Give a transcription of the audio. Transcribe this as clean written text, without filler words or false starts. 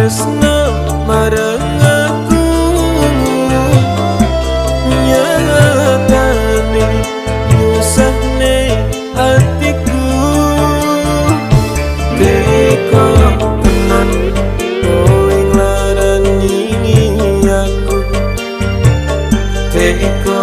tresno marang aku nyatane nyusahne hatiku teko tenan kowe nglarani aku teko